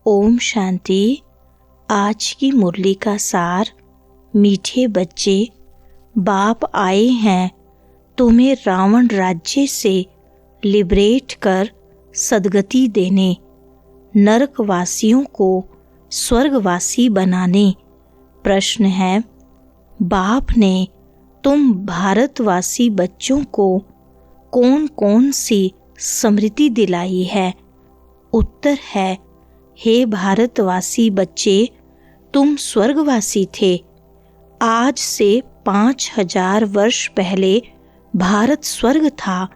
ओम शांति। आज की मुरली का सार। मीठे बच्चे, बाप आए हैं तुम्हें रावण राज्य से लिबरेट कर सद्गति देने, नरकवासियों को स्वर्गवासी बनाने। प्रश्न है, बाप ने तुम भारतवासी बच्चों को कौन कौन सी स्मृति दिलाई है? उत्तर है, हे भारतवासी बच्चे, तुम स्वर्गवासी थे। आज से 5000 वर्ष पहले भारत स्वर्ग था।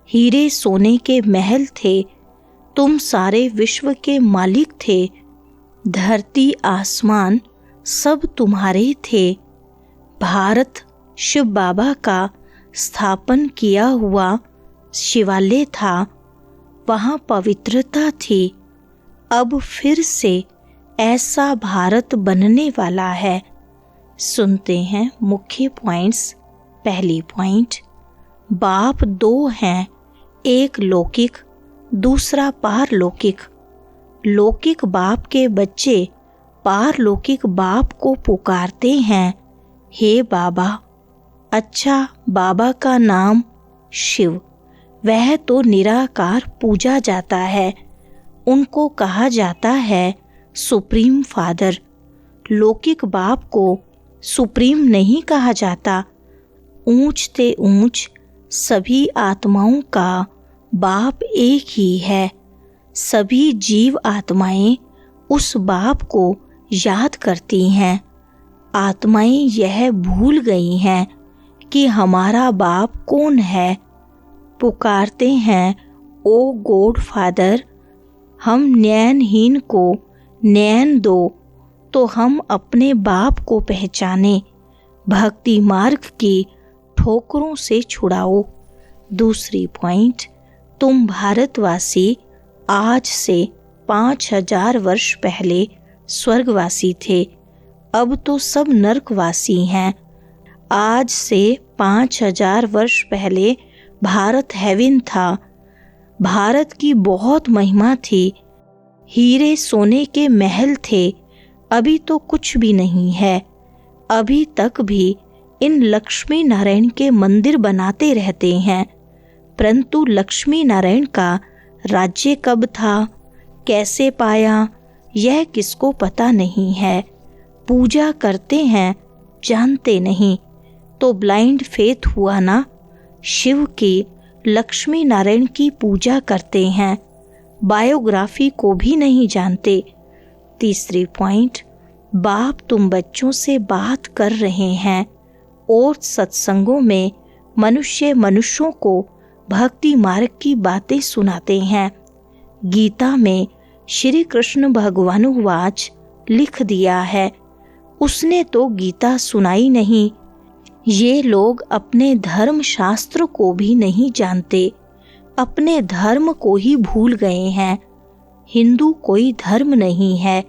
हीरे सोने के महल थे। तुम सारे विश्व के मालिक थे। धरती आसमान सब तुम्हारे थे। भारत शिव बाबा का स्थापन किया हुआ शिवालय था। वहाँ पवित्रता थी। अब फिर से ऐसा भारत बनने वाला है। सुनते हैं मुख्य पॉइंट्स। पहली पॉइंट, बाप दो हैं, एक लौकिक, दूसरा पारलौकिक। लौकिक बाप के बच्चे पारलौकिक बाप को पुकारते हैं, हे बाबा। अच्छा, बाबा का नाम शिव, वह तो निराकार पूजा जाता है। उनको कहा जाता है सुप्रीम फादर। लौकिक बाप को सुप्रीम नहीं कहा जाता। ऊंचते ऊंच सभी आत्माओं का बाप एक ही है। सभी जीव आत्माएं उस बाप को याद करती हैं। आत्माएं यह भूल गई हैं कि हमारा बाप कौन है। पुकारते हैं, ओ गॉड फादर, हम नयनहीन को नयन दो तो हम अपने बाप को पहचाने। भक्ति मार्ग की ठोकरों से छुड़ाओ। दूसरी पॉइंट, तुम भारतवासी आज से 5000 वर्ष पहले स्वर्गवासी थे। अब तो सब नरकवासी हैं। आज से 5000 वर्ष पहले भारत हेवन था। भारत की बहुत महिमा थी। हीरे सोने के महल थे। अभी तो कुछ भी नहीं है। अभी तक भी इन लक्ष्मी नारायण के मंदिर बनाते रहते हैं, परंतु लक्ष्मी नारायण का राज्य कब था, कैसे पाया, यह किसको पता नहीं है। पूजा करते हैं, जानते नहीं, तो ब्लाइंड फेथ हुआ ना। शिव की, लक्ष्मी नारायण की पूजा करते हैं, बायोग्राफी को भी नहीं जानते। तीसरी पॉइंट, बाप तुम बच्चों से बात कर रहे हैं और सत्संगों में मनुष्यों को भक्ति मार्ग की बातें सुनाते हैं। गीता में श्री कृष्ण भगवानुवाच लिख दिया है। उसने तो गीता सुनाई नहीं। ये लोग अपने धर्म शास्त्र को भी नहीं जानते। अपने धर्म को ही भूल गए हैं। हिंदू कोई धर्म नहीं है।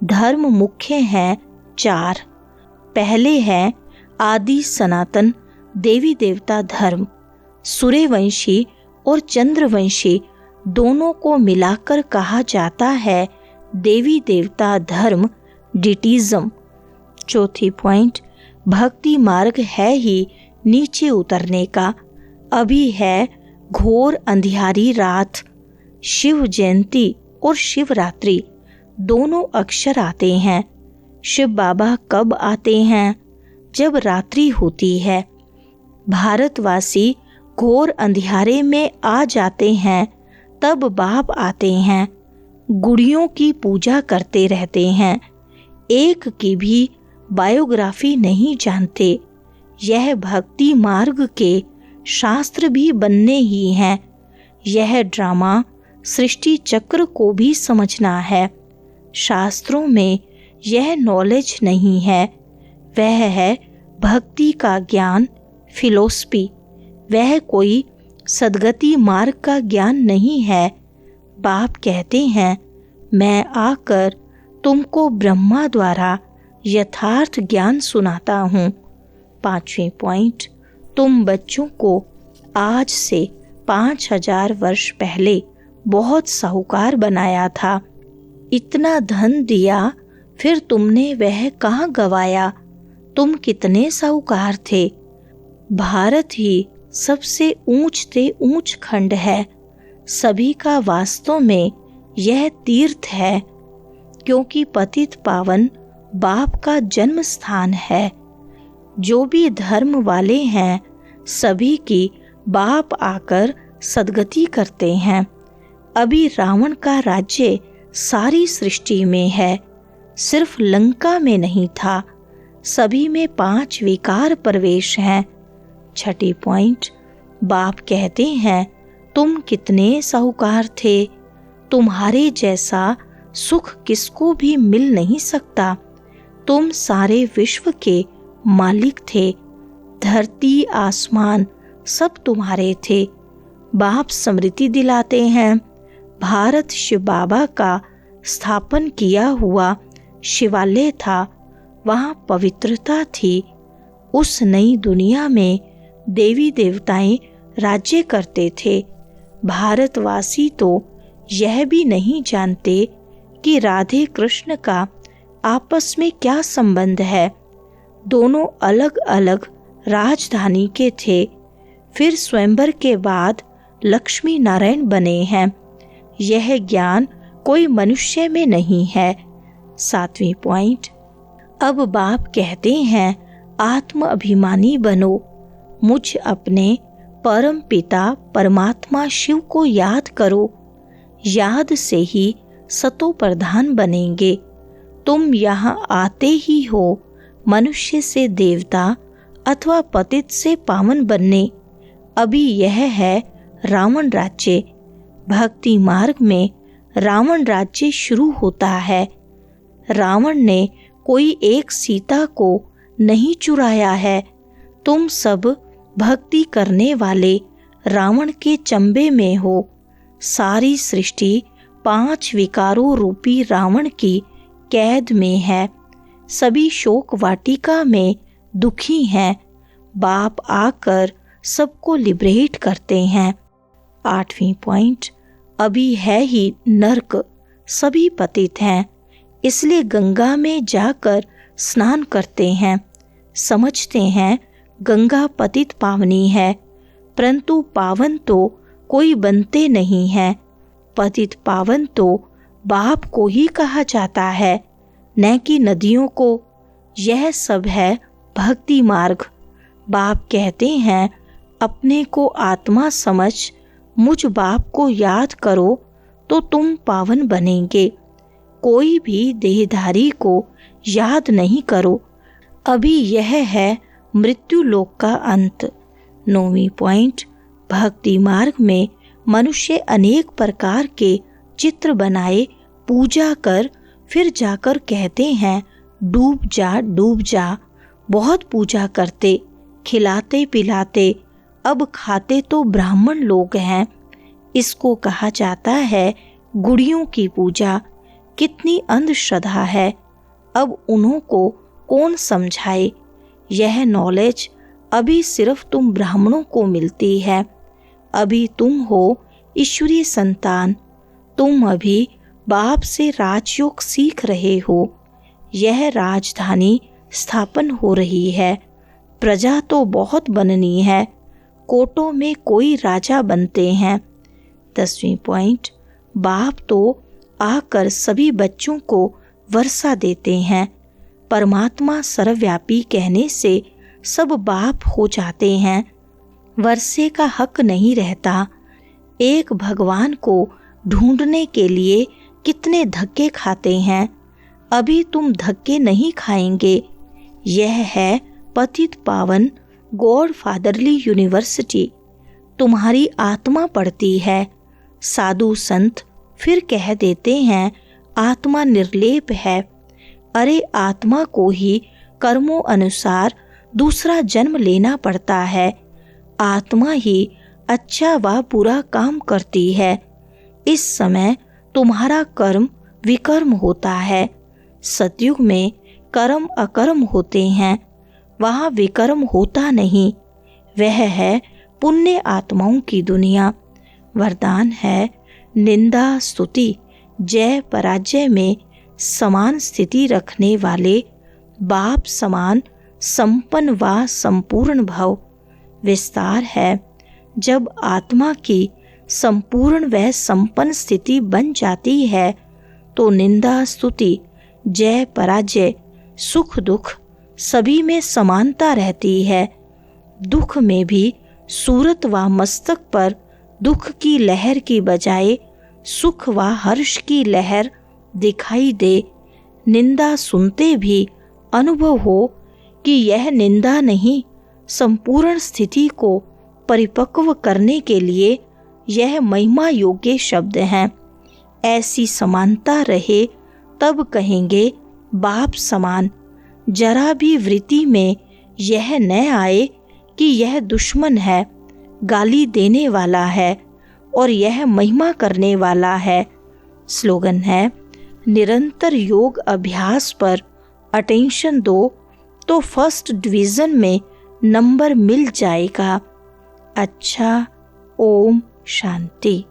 धर्म मुख्य हैं 4। पहले है आदि सनातन देवी देवता धर्म। सूर्यवंशी और चंद्रवंशी दोनों को मिलाकर कहा जाता है देवी देवता धर्म, डिटिज्म। चौथी पॉइंट, भक्ति मार्ग है ही नीचे उतरने का। अभी है घोर अंधियारी रात। शिव जयंती और शिवरात्रि दोनों अक्षर आते हैं। शिव बाबा कब आते हैं? जब रात्रि होती है। भारतवासी घोर अंधियारे में आ जाते हैं, तब बाप आते हैं। गुड़ियों की पूजा करते रहते हैं। एक की भी बायोग्राफी नहीं जानते। यह भक्ति मार्ग के शास्त्र भी बनने ही हैं। यह ड्रामा सृष्टि चक्र को भी समझना है। शास्त्रों में यह नॉलेज नहीं है। वह है भक्ति का ज्ञान, फिलोसफी। वह कोई सद्गति मार्ग का ज्ञान नहीं है। बाप कहते हैं, मैं आकर तुमको ब्रह्मा द्वारा यथार्थ ज्ञान सुनाता हूँ। 5वें पॉइंट, तुम बच्चों को आज से 5000 वर्ष पहले बहुत साहूकार बनाया था। इतना धन दिया, फिर तुमने वह कहाँ गवाया? तुम कितने साहूकार थे। भारत ही सबसे ऊंच ते ऊंच खंड है, सभी का वास्तव में यह तीर्थ है, क्योंकि पतित पावन बाप का जन्म स्थान है। जो भी धर्म वाले हैं सभी की बाप आकर सद्गति करते हैं। अभी रावण का राज्य सारी सृष्टि में है, सिर्फ लंका में नहीं था। सभी में 5 विकार प्रवेश हैं। छठी पॉइंट, बाप कहते हैं तुम कितने साहूकार थे, तुम्हारे जैसा सुख किसको भी मिल नहीं सकता। तुम सारे विश्व के मालिक थे, धरती आसमान सब तुम्हारे थे। बाप स्मृति दिलाते हैं, भारत शिव बाबा का स्थापन किया हुआ शिवालय था, वहाँ पवित्रता थी। उस नई दुनिया में देवी देवताएं राज्य करते थे। भारतवासी तो यह भी नहीं जानते कि राधे कृष्ण का आपस में क्या संबंध है। दोनों अलग अलग राजधानी के थे, फिर स्वयंवर के बाद लक्ष्मी नारायण बने हैं। यह ज्ञान कोई मनुष्य में नहीं है। 7वीं पॉइंट, अब बाप कहते हैं आत्म अभिमानी बनो, मुझ अपने परम पिता परमात्मा शिव को याद करो। याद से ही सतो प्रधान बनेंगे। तुम यहाँ आते ही हो मनुष्य से देवता अथवा पतित से पावन बनने। अभी यह है रावण राज्य। भक्ति मार्ग में रावण राज्य शुरू होता है। रावण ने कोई एक सीता को नहीं चुराया है। तुम सब भक्ति करने वाले रावण के चंबे में हो। सारी सृष्टि 5 विकारों रूपी रावण की कैद में है। सभी शोक वाटिका में दुखी हैं। बाप आकर सबको लिबरेट करते हैं। 8वीं पॉइंट, अभी है ही नर्क, सभी पतित हैं, इसलिए गंगा में जाकर स्नान करते हैं। समझते हैं गंगा पतित पावनी है, परंतु पावन तो कोई बनते नहीं है। पतित पावन तो बाप को ही कहा जाता है, न कि नदियों को। यह सब है भक्ति मार्ग। बाप कहते हैं अपने को आत्मा समझ मुझ बाप को याद करो तो तुम पावन बनेंगे। कोई भी देहधारी को याद नहीं करो। अभी यह है मृत्यु लोक का अंत। 9वीं पॉइंट, भक्ति मार्ग में मनुष्य अनेक प्रकार के चित्र बनाए पूजा कर फिर जाकर कहते हैं डूब जा डूब जा। बहुत पूजा करते, खिलाते पिलाते, अब खाते तो ब्राह्मण लोग हैं। इसको कहा जाता है गुड़ियों की पूजा। कितनी अंधश्रद्धा है। अब उन्हों को कौन समझाए। यह नॉलेज अभी सिर्फ तुम ब्राह्मणों को मिलती है। अभी तुम हो ईश्वरीय संतान। तुम अभी बाप से राजयोग सीख रहे हो। यह राजधानी स्थापन हो रही है। प्रजा तो बहुत बननी है। कोटों में कोई राजा बनते हैं। 10वीं पॉइंट, बाप तो आकर सभी बच्चों को वर्षा देते हैं। परमात्मा सर्वव्यापी कहने से सब बाप हो जाते हैं। वर्षे का हक नहीं रहता। एक भगवान को ढूंढने के लिए कितने धक्के खाते हैं। अभी तुम धक्के नहीं खाएंगे। यह है पतित पावन गॉड फादरली यूनिवर्सिटी। तुम्हारी आत्मा पढ़ती है। साधु संत फिर कह देते हैं आत्मा निर्लेप है। अरे आत्मा को ही कर्मों अनुसार दूसरा जन्म लेना पड़ता है। आत्मा ही अच्छा व बुरा काम करती है। इस समय तुम्हारा कर्म विकर्म होता है। सतयुग में कर्म अकर्म होते हैं, वहाँ विकर्म होता नहीं। वह है पुण्य आत्माओं की दुनिया। वरदान है निंदा स्तुति जय पराजय में समान स्थिति रखने वाले बाप समान संपन्न व संपूर्ण भव विस्तार है। जब आत्मा की संपूर्ण व संपन्न स्थिति बन जाती है तो निंदा स्तुति जय पराजय सुख दुख सभी में समानता रहती है। दुख में भी सूरत व मस्तक पर दुख की लहर की बजाय सुख व हर्ष की लहर दिखाई दे। निंदा सुनते भी अनुभव हो कि यह निंदा नहीं, संपूर्ण स्थिति को परिपक्व करने के लिए यह महिमा योग्य शब्द हैं। ऐसी समानता रहे तब कहेंगे बाप समान। जरा भी वृत्ति में यह न आए कि यह दुश्मन है, गाली देने वाला है और यह महिमा करने वाला है। स्लोगन है, निरंतर योग अभ्यास पर अटेंशन दो तो फर्स्ट डिवीजन में नंबर मिल जाएगा। अच्छा, ओम शांति।